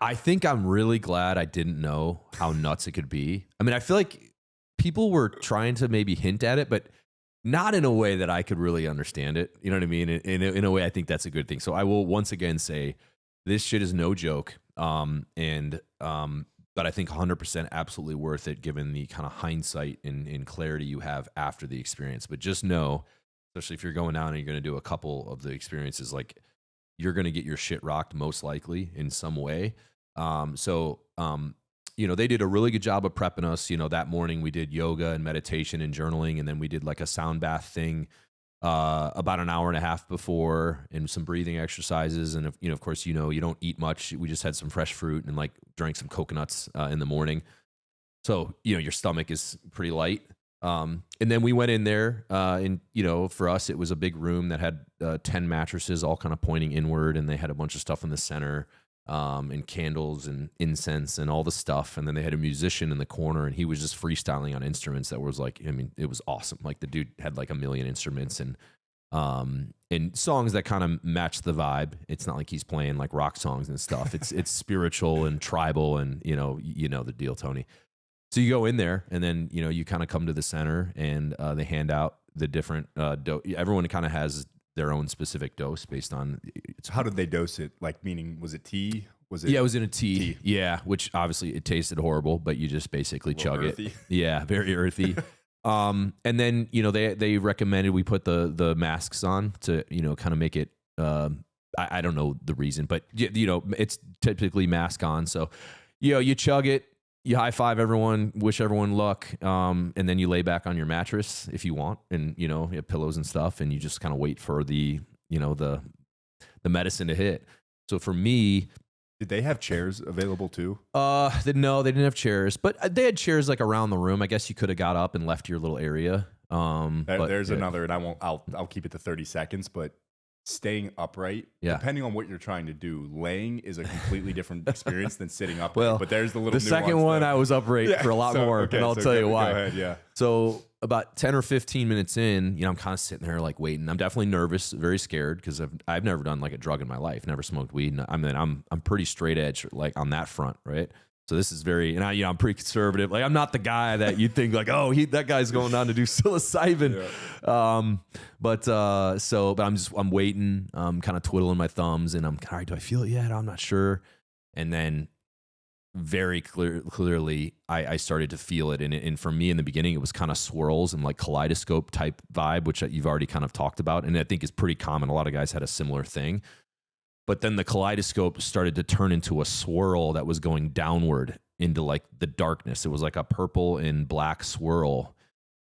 I think I'm really glad I didn't know how nuts it could be. I mean, I feel like people were trying to maybe hint at it, but not in a way that I could really understand it. You know what I mean? In a way, I think that's a good thing. So I will once again say this shit is no joke. But I think 100% absolutely worth it given the kind of hindsight and clarity you have after the experience. But just know, especially if you're going down and you're going to do a couple of the experiences, like you're going to get your shit rocked most likely in some way. They did a really good job of prepping us. That morning we did yoga and meditation and journaling, and then we did like a sound bath thing about an hour and a half before, and some breathing exercises. And of course, you don't eat much. We just had some fresh fruit and like drank some coconuts in the morning. So, your stomach is pretty light. And then we went in there, and for us, it was a big room that had 10 mattresses all kind of pointing inward, and they had a bunch of stuff in the center, and candles and incense and all the stuff. And then they had a musician in the corner, and he was just freestyling on instruments that was like, I mean, it was awesome. Like the dude had like a million instruments and songs that kind of match the vibe. It's not like he's playing like rock songs and stuff. It's spiritual and tribal, and you know the deal, Tony. So you go in there, and then you kind of come to the center, and they hand out the different everyone kind of has their own specific dose based on. So how did they dose it? Like, meaning, was it tea? Yeah, it was in a tea. Yeah, which obviously it tasted horrible, but you just basically chug earthy. it. Yeah, very earthy. And then they recommended we put the masks on to kind of make it. I don't know the reason, but it's typically mask on. So you chug it. You high five everyone, wish everyone luck, and then you lay back on your mattress if you want, and you have pillows and stuff, and you just kind of wait for the medicine to hit. So for me, did they have chairs available too? No, they didn't have chairs, but they had chairs like around the room. I guess you could have got up and left your little area. There's another, and I'll keep it to 30 seconds, but staying upright, depending on what you're trying to do, laying is a completely different experience than sitting upright. Well, but there's the second one, I was upright for a lot more, and I'll tell you why. Go ahead, yeah. So about 10 or 15 minutes in, I'm kind of sitting there like waiting. I'm definitely nervous, very scared, because I've never done like a drug in my life, never smoked weed. I mean, I'm pretty straight edge like on that front, right? So this is very, and I'm pretty conservative. Like, I'm not the guy that you think like, oh, that guy's going down to do psilocybin. Yeah. But I'm waiting, kind of twiddling my thumbs, and I'm all right, do I feel it yet? I'm not sure. And then very clearly I started to feel it. And for me in the beginning, it was kind of swirls and like kaleidoscope type vibe, which you've already kind of talked about. And I think is pretty common. A lot of guys had a similar thing. But then the kaleidoscope started to turn into a swirl that was going downward into like the darkness. It was like a purple and black swirl.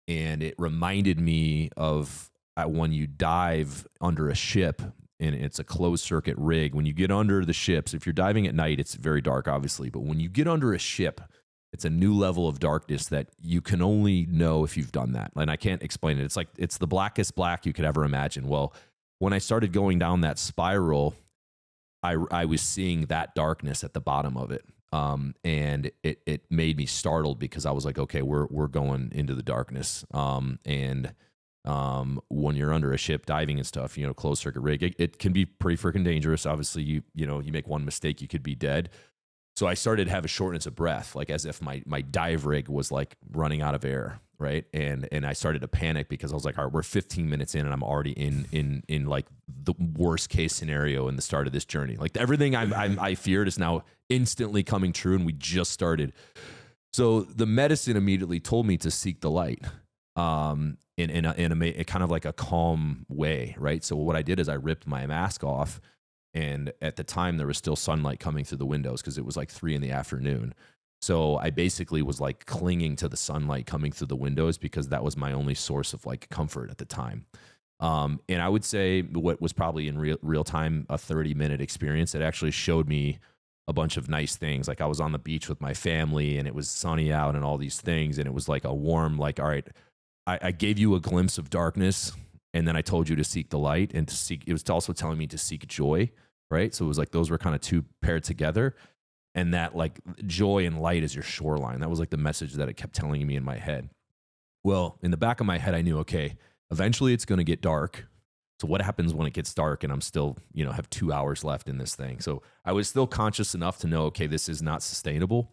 And it reminded me of when you dive under a ship and it's a closed circuit rig. When you get under the ships, if you're diving at night, it's very dark, obviously. But when you get under a ship, it's a new level of darkness that you can only know if you've done that. And I can't explain it. It's like, it's the blackest black you could ever imagine. Well, when I started going down that spiral, I was seeing that darkness at the bottom of it. And it made me startled because I was like, okay, we're going into the darkness. When you're under a ship diving and stuff, closed circuit rig, it can be pretty freaking dangerous. Obviously you make one mistake, you could be dead. So I started to have a shortness of breath, like as if my dive rig was like running out of air. Right. And I started to panic because I was like, all right, we're 15 minutes in and I'm already in like the worst case scenario in the start of this journey. Like everything I feared is now instantly coming true. And we just started. So the medicine immediately told me to seek the light, in a kind of like a calm way. Right. So what I did is I ripped my mask off, and at the time there was still sunlight coming through the windows because it was like 3 p.m. So I basically was like clinging to the sunlight coming through the windows because that was my only source of like comfort at the time. And I would say what was probably in real time a 30-minute experience, it actually showed me a bunch of nice things. Like I was on the beach with my family and it was sunny out and all these things. And it was like a warm, like, all right, I gave you a glimpse of darkness and then I told you to seek the light, and it was also telling me to seek joy. Right. So it was like those were kind of two paired together. And that like joy and light is your shoreline. That was like the message that it kept telling me in my head. Well, in the back of my head, I knew, okay, eventually it's going to get dark. So what happens when it gets dark and I'm still, have 2 hours left in this thing? So I was still conscious enough to know, okay, this is not sustainable.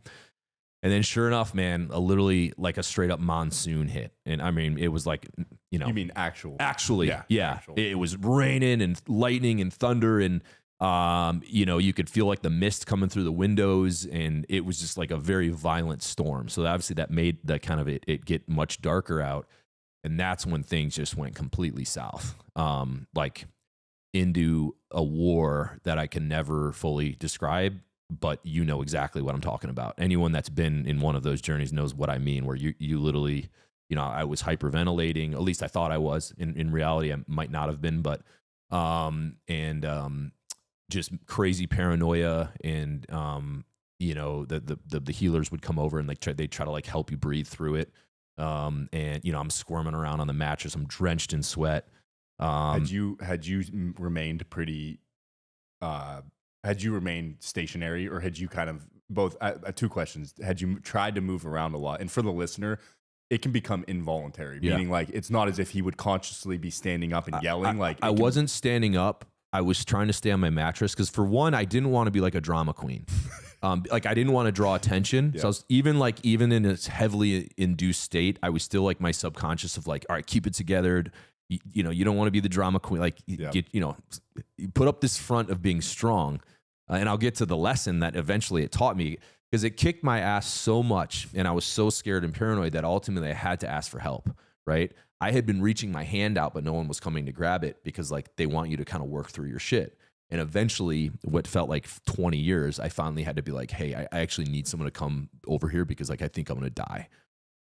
And then sure enough, man, literally like a straight up monsoon hit. And I mean, it was like, You mean actual? Actually, yeah. Actual. It was raining and lightning and thunder and, you could feel like the mist coming through the windows, and it was just like a very violent storm. So obviously that made that kind of it get much darker out. And that's when things just went completely south, like into a war that I can never fully describe, but you know exactly what I'm talking about. Anyone that's been in one of those journeys knows what I mean, where you literally, I was hyperventilating, at least I thought I was. In reality, I might not have been, but, just crazy paranoia. And, the healers would come over and like they try to like help you breathe through it. I'm squirming around on the mattress. I'm drenched in sweat. Had you remained pretty, had you remained stationary, or had you kind of both? Two questions. Had you tried to move around a lot? And for the listener, it can become involuntary, meaning like it's not as if he would consciously be standing up and yelling. I wasn't standing up. I was trying to stay on my mattress because, for one, I didn't want to be like a drama queen. Like I didn't want to draw attention. Yeah. So I was even in a heavily induced state, I was still like my subconscious of like, all right, keep it together. You don't want to be the drama queen. Like, you put up this front of being strong. And I'll get to the lesson that eventually it taught me, because it kicked my ass so much and I was so scared and paranoid that ultimately I had to ask for help, right? I had been reaching my hand out, but no one was coming to grab it, because like they want you to kind of work through your shit. And eventually, what felt like 20 years, I finally had to be like, hey, I actually need someone to come over here, because like I think I'm going to die.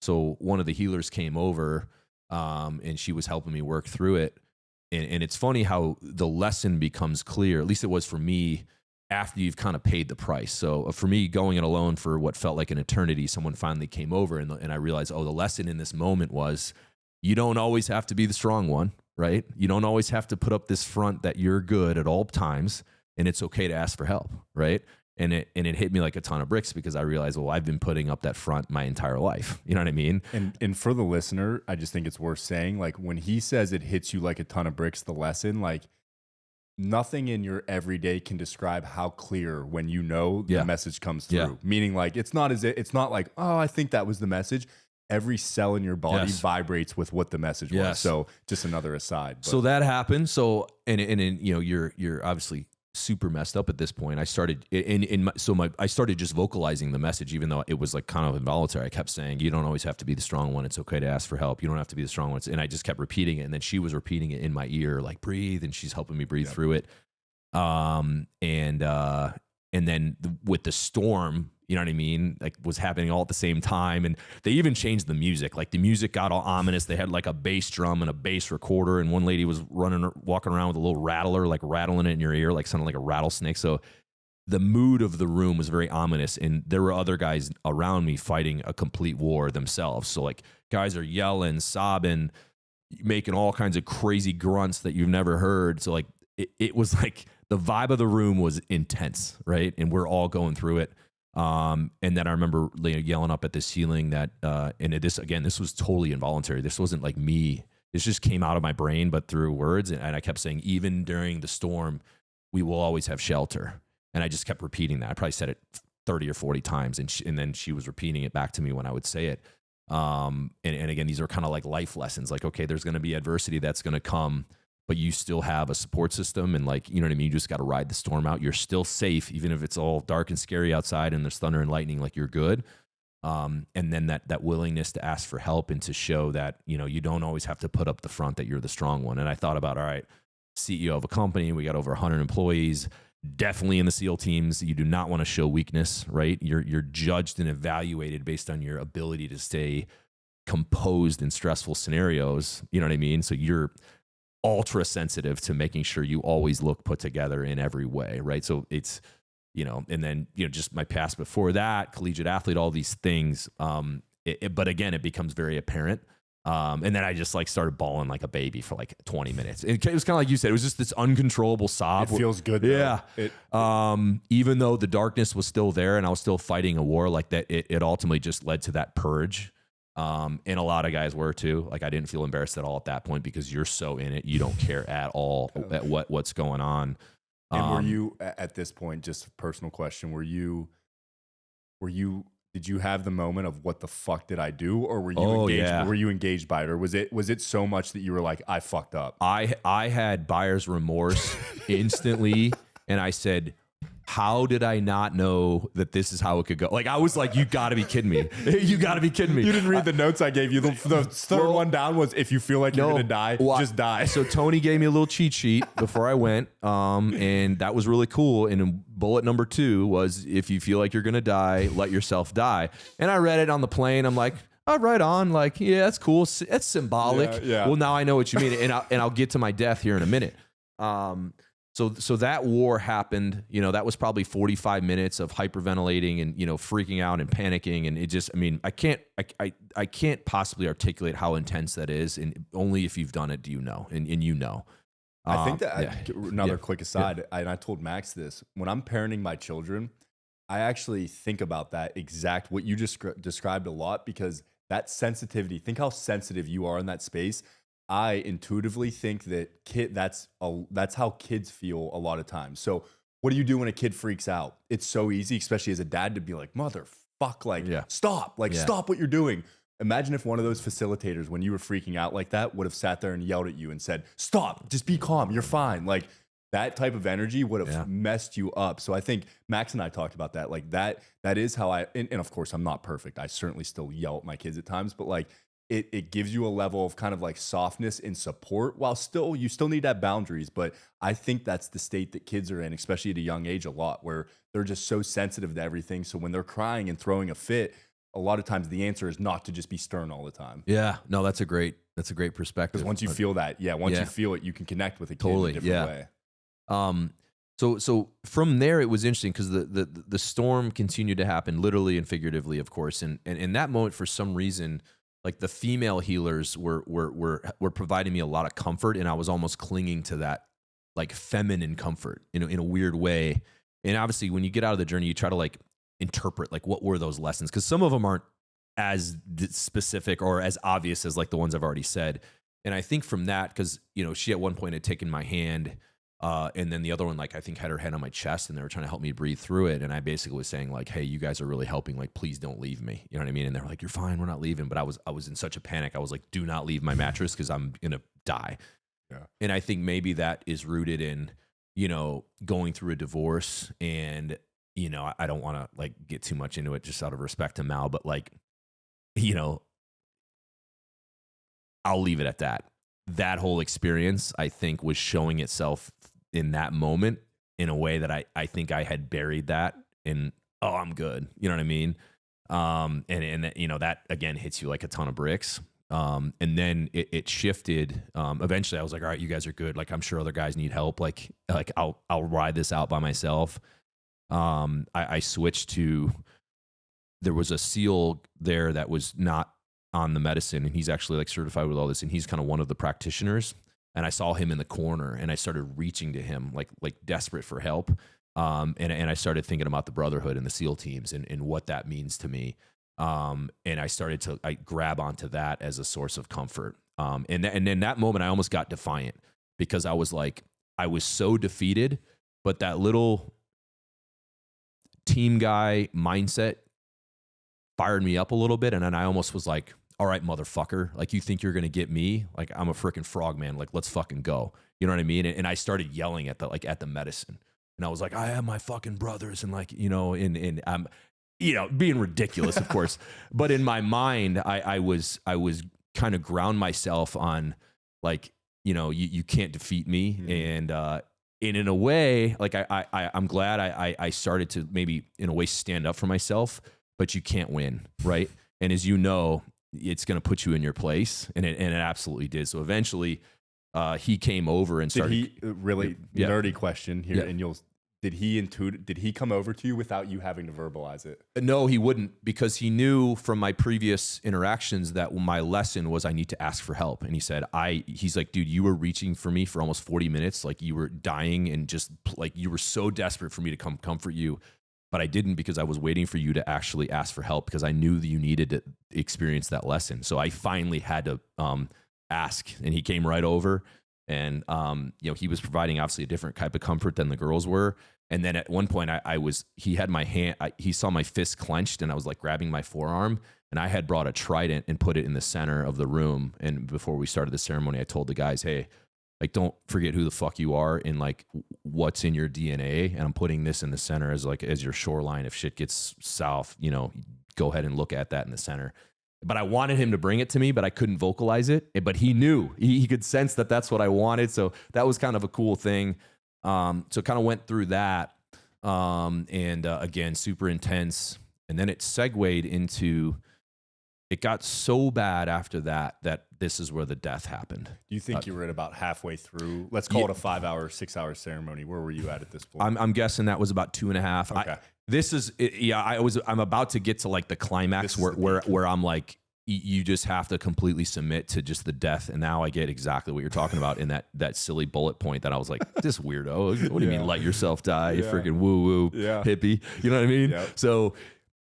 So one of the healers came over, and she was helping me work through it. And it's funny how the lesson becomes clear, at least it was for me, after you've kind of paid the price. So for me, going it alone for what felt like an eternity, someone finally came over, and I realized, the lesson in this moment was, you don't always have to be the strong one, right? You don't always have to put up this front that you're good at all times, and it's okay to ask for help, right? And it hit me like a ton of bricks, because I realized, I've been putting up that front my entire life. You know what I mean? And for the listener, I just think it's worth saying, like when he says it hits you like a ton of bricks, the lesson, like nothing in your everyday can describe how clear when the message comes through. Yeah. Meaning like it's not like, I think that was the message. Every cell in your body vibrates with what the message was. So just another aside. But. So that happened. So, and you're obviously super messed up at this point. I started I started just vocalizing the message, even though it was like kind of involuntary. I kept saying, you don't always have to be the strong one. It's okay to ask for help. You don't have to be the strong one. And I just kept repeating it. And then she was repeating it in my ear, like breathe. And she's helping me breathe through it. And then with the storm, you know what I mean? Like was happening all at the same time. And they even changed the music. Like the music got all ominous. They had like a bass drum and a bass recorder. And one lady was walking around with a little rattler, like rattling it in your ear, like sounding like a rattlesnake. So the mood of the room was very ominous. And there were other guys around me fighting a complete war themselves. So like guys are yelling, sobbing, making all kinds of crazy grunts that you've never heard. So like it was like the vibe of the room was intense, right? And we're all going through it. And then I remember yelling up at the ceiling that, this was totally involuntary. This wasn't like me. This just came out of my brain, but through words. And I kept saying, even during the storm, we will always have shelter. And I just kept repeating that. I probably said it 30 or 40 times. And then she was repeating it back to me when I would say it. And again, these are kind of like life lessons. Like, okay, there's going to be adversity that's going to come, but you still have a support system, and like, you know what I mean? You just got to ride the storm out. You're still safe, even if it's all dark and scary outside and there's thunder and lightning, like you're good. And then that willingness to ask for help and to show that, you don't always have to put up the front, that you're the strong one. And I thought about, all right, CEO of a company, we got over 100 employees, definitely in the SEAL teams. You do not want to show weakness, right? You're judged and evaluated based on your ability to stay composed in stressful scenarios. You know what I mean? So you're ultra sensitive to making sure you always look put together in every way, right? So it's, and then, just my past before that, collegiate athlete, all these things. But again, it becomes very apparent. And then I just like started bawling like a baby for like 20 minutes. It was kind of like you said, it was just this uncontrollable sob. It feels good, though. Yeah. Even though the darkness was still there and I was still fighting a war like that, it ultimately just led to that purge. And a lot of guys were too. Like I didn't feel embarrassed at all at that point because you're so in it. You don't care at all at what's going on. And were you at this point, just a personal question, did you have the moment of what the fuck did I do? Or were you engaged? Yeah. Were you engaged by it? Or was it so much that you were like, I fucked up? I had buyer's remorse instantly. And I said, how did I not know that this is how it could go? Like, I was like, you gotta be kidding me. You gotta be kidding me. You didn't read the notes I gave you. The third one down was, if you feel like you're gonna die, just die. So Tony gave me a little cheat sheet before I went. And that was really cool. And bullet number 2 was, if you feel like you're gonna die, let yourself die. And I read it on the plane. I'm like, oh, right on. Like, yeah, that's cool. That's symbolic. Yeah. Well, now I know what you mean. And I'll get to my death here in a minute. So that war happened, that was probably 45 minutes of hyperventilating and, freaking out and panicking. And it just, I mean, I can't possibly articulate how intense that is. And only if you've done it, do you know, and you know. I think that another quick aside, and I told Max this, when I'm parenting my children, I actually think about that exact, what you just described a lot, because that sensitivity, think how sensitive you are in that space. I intuitively think that that's how kids feel a lot of times. So what do you do when a kid freaks out? It's so easy, especially as a dad, to be like, motherfuck, like, stop, like, stop what you're doing. Imagine if one of those facilitators, when you were freaking out like that, would have sat there and yelled at you and said, stop, just be calm, you're fine. Like, that type of energy would have messed you up. So I think Max and I talked about that. Like, that is how and of course I'm not perfect. I certainly still yell at my kids at times, but like, it gives you a level of kind of like softness and support, while you still need to have boundaries. But I think that's the state that kids are in, especially at a young age, a lot, where they're just so sensitive to everything. So when they're crying and throwing a fit, a lot of times the answer is not to just be stern all the time. Yeah, no, that's a great perspective. Because once you feel that, you feel it, you can connect with a kid in a different way. So from there, it was interesting because the storm continued to happen, literally and figuratively, of course. And in that moment, for some reason, like the female healers were providing me a lot of comfort, and I was almost clinging to that like feminine comfort in a weird way. And obviously, when you get out of the journey, you try to like interpret like what were those lessons, because some of them aren't as specific or as obvious as like the ones I've already said. And I think from that, because she at one point had taken my hand. And then the other one, like, I think had her head on my chest, and they were trying to help me breathe through it. And I basically was saying like, hey, you guys are really helping. Like, please don't leave me. You know what I mean? And they're like, you're fine. We're not leaving. But I was in such a panic. I was like, do not leave my mattress, because I'm going to die. Yeah. And I think maybe that is rooted in, going through a divorce. And, I don't want to like get too much into it just out of respect to Mal, but like, I'll leave it at that. That whole experience, I think, was showing itself in that moment in a way that I think I had buried that in, I'm good. You know what I mean? And that again hits you like a ton of bricks. And then it shifted. Eventually I was like, all right, you guys are good. Like, I'm sure other guys need help. Like I'll ride this out by myself. I switched to, there was a SEAL there that was not on the medicine, and he's actually like certified with all this, and he's kind of one of the practitioners. And I saw him in the corner, and I started reaching to him like desperate for help. And I started thinking about the brotherhood and the SEAL teams and what that means to me. And I started to grab onto that as a source of comfort. And in that moment, I almost got defiant, because I was like, I was so defeated, but that little team guy mindset fired me up a little bit. And then I almost was like, all right, motherfucker, like, you think you're going to get me? Like, I'm a freaking frog, man. Like, let's fucking go. You know what I mean? And I started yelling at the medicine, and I was like, I have my fucking brothers. And like, and I'm, being ridiculous, of course. But in my mind, I was kind of ground myself on like, you can't defeat me. Mm-hmm. And in a way, like I'm glad I started to maybe in a way stand up for myself, but you can't win. Right. And as you know, it's going to put you in your place. And it absolutely did. So eventually he came over and started. Did he really nerdy question here? And did he come over to you without you having to verbalize it? No, he wouldn't, because he knew from my previous interactions that my lesson was I need to ask for help. And he said, he's like, dude, you were reaching for me for almost 40 minutes. Like, you were dying, and just like, you were so desperate for me to come comfort you. but I didn't because I was waiting for you to actually ask for help because I knew that you needed to experience that lesson. So I finally had to ask, and he came right over, and he was providing obviously a different type of comfort than the girls were. And then at one point he had my hand, he saw my fist clenched, and I was like grabbing my forearm, and I had brought a trident and put it in the center of the room. And before we started the ceremony, I told the guys, hey, like, don't forget who the fuck you are and like what's in your DNA. And I'm putting this in the center as your shoreline. If shit gets south, go ahead and look at that in the center. But I wanted him to bring it to me, but I couldn't vocalize it. But he knew, he could sense that that's what I wanted. So that was kind of a cool thing. So kind of went through that. Again, super intense. And then it segued into, it got so bad after that this is where the death happened. Do you think you were at about halfway through? Let's call it a 5-hour, 6-hour ceremony. Where were you at this point? I'm guessing that was about 2.5. Okay. I'm about to get to like the climax where I'm like, you just have to completely submit to just the death. And now I get exactly what you're talking about in that silly bullet point that I was like, this weirdo. What do you mean let yourself die? You freaking woo-woo hippie. You know what I mean? Yeah. So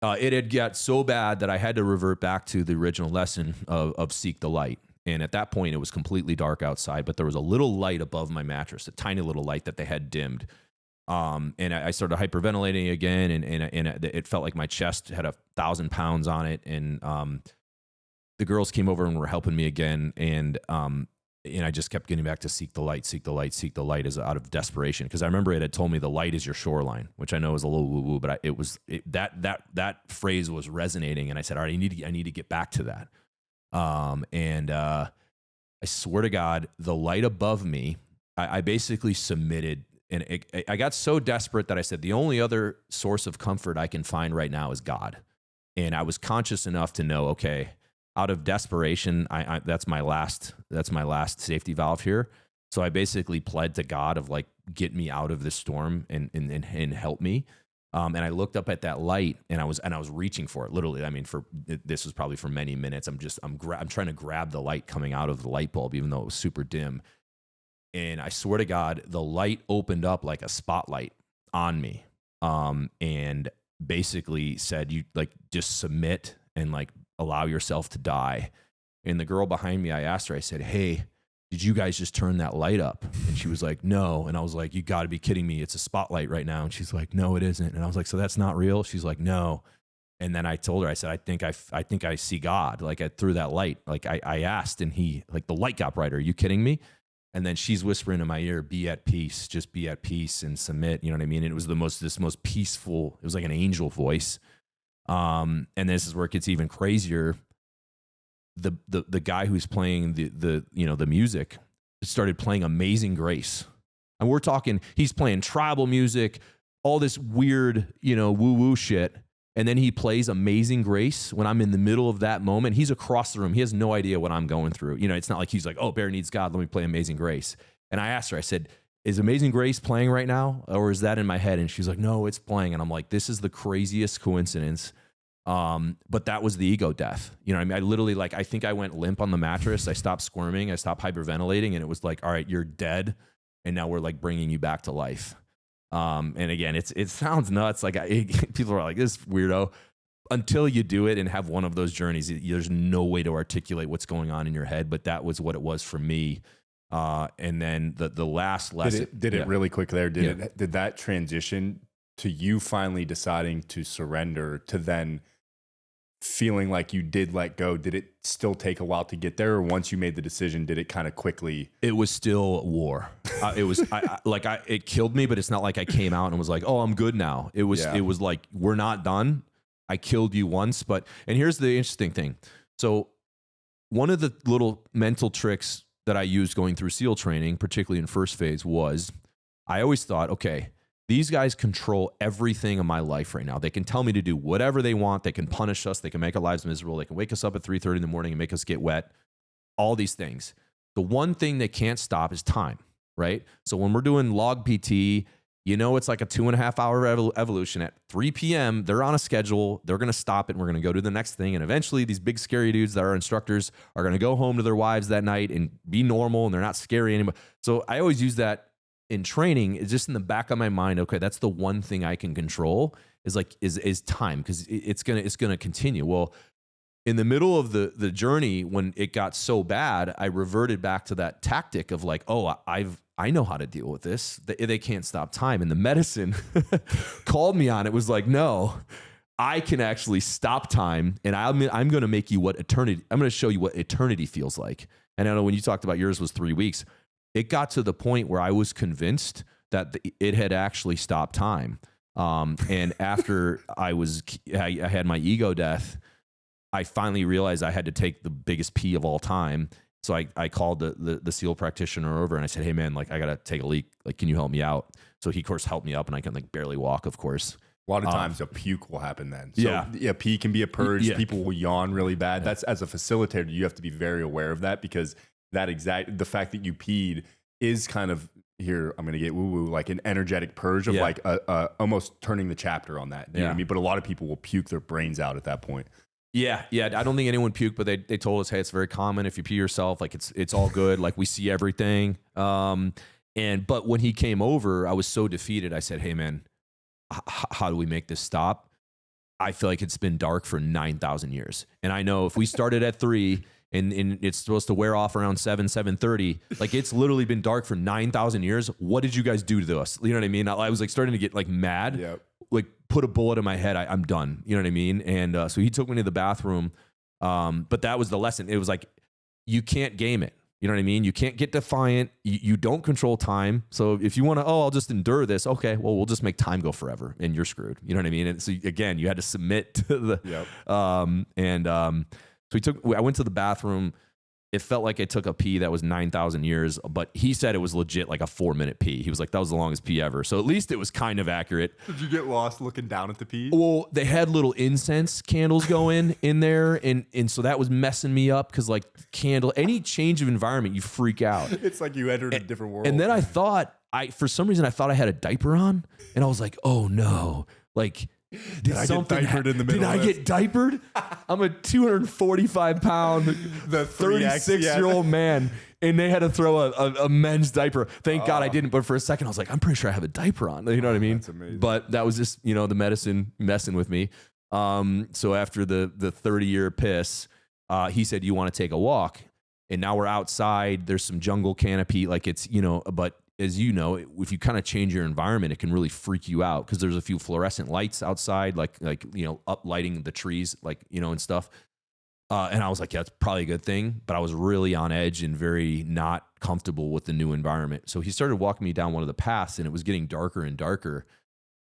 it had got so bad that I had to revert back to the original lesson of seek the light. And at that point, it was completely dark outside, but there was a little light above my mattress, a tiny little light that they had dimmed. And I started hyperventilating again, and it felt like my chest had 1,000 pounds on it. And the girls came over and were helping me again, and I just kept getting back to seek the light, seek the light, seek the light, as out of desperation. Because I remember it had told me the light is your shoreline, which I know is a little woo woo, but that phrase was resonating, and I said, all right, I need to get back to that. I swear to God, the light above me, I basically submitted, and I got so desperate that I said, the only other source of comfort I can find right now is God. And I was conscious enough to know, okay, out of desperation, that's my last safety valve here. So I basically pled to God of like, get me out of this storm and help me. And I looked up at that light, and I was reaching for it, literally. I mean, this was probably for many minutes. I'm trying to grab the light coming out of the light bulb, even though it was super dim. And I swear to God, the light opened up like a spotlight on me, and basically said, you like just submit and like allow yourself to die. And the girl behind me, I asked her, I said, hey, did you guys just turn that light up? And she was like, no. And I was like, you got to be kidding me. It's a spotlight right now. And she's like, no, it isn't. And I was like, so that's not real? She's like, no. And then I told her, I said, I think I see God. Like through that light, like I asked, and he, like the light got brighter. Are you kidding me? And then she's whispering in my ear, be at peace, just be at peace and submit. You know what I mean? And it was this most peaceful, it was like an angel voice. And this is where it gets even crazier. The guy who's playing the music started playing Amazing Grace. And we're talking, he's playing tribal music, all this weird, woo-woo shit. And then he plays Amazing Grace when I'm in the middle of that moment. He's across the room. He has no idea what I'm going through. It's not like he's like, oh, Bear needs God, let me play Amazing Grace. And I asked her, I said, is Amazing Grace playing right now? Or is that in my head? And she's like, no, it's playing. And I'm like, this is the craziest coincidence. But that was the ego death. I mean, I literally, like, I think I went limp on the mattress. I stopped squirming. I stopped hyperventilating. And it was like, all right, you're dead. And now we're like bringing you back to life. And again, it sounds nuts. Like people are like, this weirdo. Until you do it and have one of those journeys, there's no way to articulate what's going on in your head. But that was what it was for me. And then the last lesson. Did it really quick there? Did that transition to you finally deciding to surrender to then feeling like you did let go? Did it still take a while to get there? Or once you made the decision, did it kind of quickly? It was still war. It was it killed me, but it's not like I came out and was like, oh, I'm good now. It was like, we're not done. I killed you once. And here's the interesting thing. So one of the little mental tricks that I used going through SEAL training, particularly in first phase, was I always thought, okay, these guys control everything in my life right now. They can tell me to do whatever they want. They can punish us. They can make our lives miserable. They can wake us up at 3:30 in the morning and make us get wet. All these things. The one thing they can't stop is time, right? So when we're doing log PT, it's like a 2.5 hour evolution. At 3 p.m., they're on a schedule. They're going to stop it, and we're going to go to the next thing. And eventually, these big scary dudes that are instructors are going to go home to their wives that night and be normal, and they're not scary anymore. So I always use that in training. It's just in the back of my mind, okay, that's the one thing I can control. is time, because it's gonna continue. Well, in the middle of the journey, when it got so bad, I reverted back to that tactic of like, oh, I know how to deal with this. They can't stop time. And the medicine called me on it. Was like, no, I can actually stop time, and I'm going to make you what eternity. I'm going to show you what eternity feels like. And I know when you talked about yours was 3 weeks, it got to the point where I was convinced that it had actually stopped time. And after I had my ego death, I finally realized I had to take the biggest pee of all time. So I called the SEAL practitioner over, and I said, hey man, like I got to take a leak. Like, can you help me out? So he of course helped me up, and I can like barely walk, of course. A lot of times a puke will happen then. So yeah, pee can be a purge. Yeah. People will yawn really bad. Yeah. That's, as a facilitator, you have to be very aware of that, because the fact that you peed is kind of, here, I'm going to get woo-woo, like an energetic purge of like almost turning the chapter on that. You know what I mean? But a lot of people will puke their brains out at that point. Yeah. I don't think anyone puked, but they told us, hey, it's very common if you pee yourself. Like it's all good. Like we see everything. But when he came over, I was so defeated. I said, hey man, how do we make this stop? I feel like it's been dark for 9,000 years. And I know if we started at 3 and it's supposed to wear off around 7:30, like it's literally been dark for 9,000 years. What did you guys do to us? You know what I mean? I was like starting to get like mad. Yep. Like put a bullet in my head. I'm done. You know what I mean? And so he took me to the bathroom. But that was the lesson. It was like, you can't game it. You know what I mean? You can't get defiant. You don't control time. So if you want to, I'll just endure this. Okay, well, we'll just make time go forever, and you're screwed. You know what I mean? And so again, you had to submit to the. Yep. So I went to the bathroom. It felt like I took a pee that was 9,000 years, but he said it was legit like a 4-minute pee. He was like, that was the longest pee ever. So at least it was kind of accurate. Did you get lost looking down at the pee? Well, they had little incense candles going in there. And so that was messing me up, because like any change of environment, you freak out. It's like you entered a different world. And then for some reason, I thought I had a diaper on, and I was like, oh no, like, Did I get diapered in the middle? Did I get diapered? I'm a 245-pound, 36-year-old man, and they had to throw a men's diaper. Thank God I didn't. But for a second, I was like, I'm pretty sure I have a diaper on. You know what I mean? That's amazing. But that was just, the medicine messing with me. So after the 30-year piss, he said, you want to take a walk? And now we're outside. There's some jungle canopy. Like it's, but as you know, if you kind of change your environment, it can really freak you out, because there's a few fluorescent lights outside, like up lighting the trees, like, and stuff. And I was like, yeah, that's probably a good thing. But I was really on edge and very not comfortable with the new environment. So he started walking me down one of the paths, and it was getting darker and darker.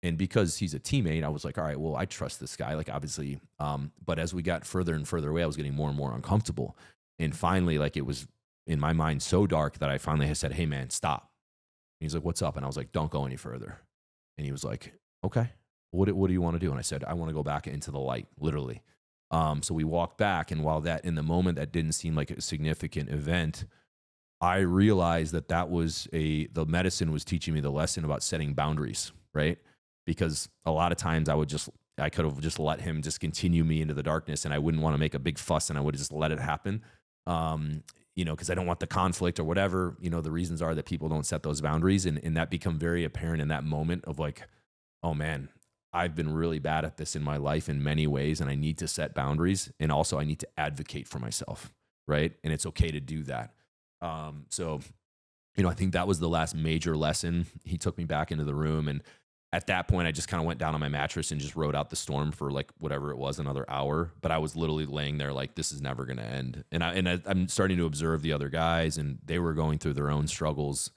And because he's a teammate, I was like, all right, well, I trust this guy, like obviously. But as we got further and further away, I was getting more and more uncomfortable. And finally, like it was in my mind so dark that I finally said, hey man, stop. He's like, what's up? And I was like, don't go any further. And he was like, okay, what do you want to do? And I said, I want to go back into the light, literally. So we walked back. And while in the moment, that didn't seem like a significant event, I realized that was the medicine was teaching me the lesson about setting boundaries, right? Because a lot of times I could have just let him just continue me into the darkness, and I wouldn't want to make a big fuss, and I would just let it happen. Because I don't want the conflict or whatever, the reasons are that people don't set those boundaries. And that become very apparent in that moment of like, oh man, I've been really bad at this in my life in many ways, and I need to set boundaries. And also I need to advocate for myself, right? And it's okay to do that. So I think that was the last major lesson. He took me back into the room, and at that point, I just kind of went down on my mattress and just rode out the storm for like whatever it was, another hour. But I was literally laying there like, this is never going to end. And I'm starting to observe the other guys, and they were going through their own struggles.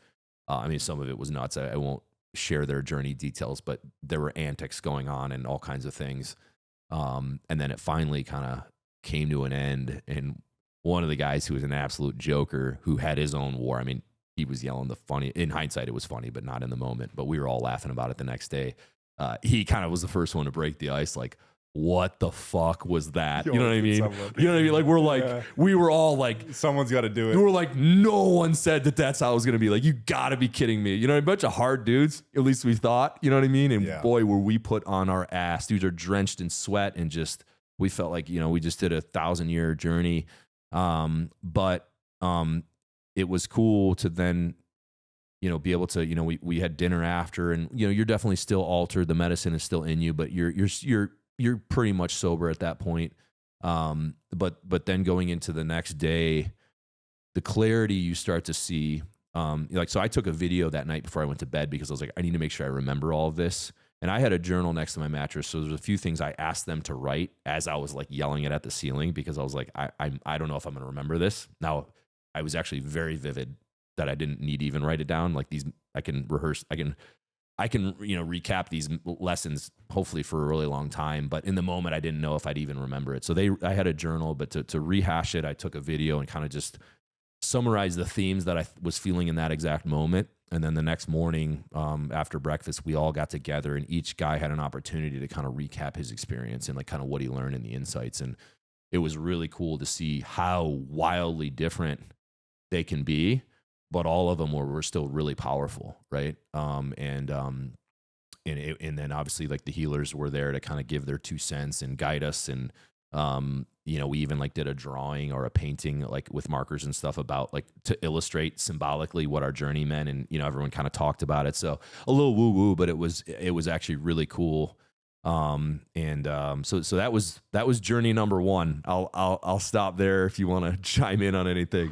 Some of it was nuts. I won't share their journey details, but there were antics going on and all kinds of things. And then it finally kind of came to an end. And one of the guys who was an absolute joker, who had his own war, he was yelling the funny. In hindsight, it was funny, but not in the moment. But we were all laughing about it the next day. He kind of was the first one to break the ice. Like, what the fuck was that? You know what I mean? You know what I mean? Like we were all like, someone's got to do it. We were like, no one said that's how it was going to be. Like, you got to be kidding me. A bunch of hard dudes. At least we thought. You know what I mean? And boy, were we put on our ass. Dudes are drenched in sweat, and just we felt like we just did a 1,000-year journey. But it was cool to then, be able to, we had dinner after, and, you're definitely still altered. The medicine is still in you, but you're pretty much sober at that point. But then going into the next day, the clarity you start to see, so I took a video that night before I went to bed because I was like, I need to make sure I remember all of this. And I had a journal next to my mattress. So there's a few things I asked them to write as I was like yelling it at the ceiling, because I was like, I don't know if I'm going to remember this. Now, I was actually very vivid that I didn't need to even write it down. Like these, I can rehearse, I can recap these lessons hopefully for a really long time. But in the moment, I didn't know if I'd even remember it. So I had a journal, but to rehash it, I took a video and kind of just summarize the themes that I was feeling in that exact moment. And then the next morning, after breakfast, we all got together, and each guy had an opportunity to kind of recap his experience and like kind of what he learned and the insights. And it was really cool to see how wildly different they can be, but all of them were still really powerful. Right. And then obviously like the healers were there to kind of give their 2 cents and guide us. And, we even like did a drawing or a painting like with markers and stuff about like to illustrate symbolically what our journey meant. And, everyone kind of talked about it. So a little woo woo, but it was actually really cool. So that was journey number 1. I'll stop there if you want to chime in on anything.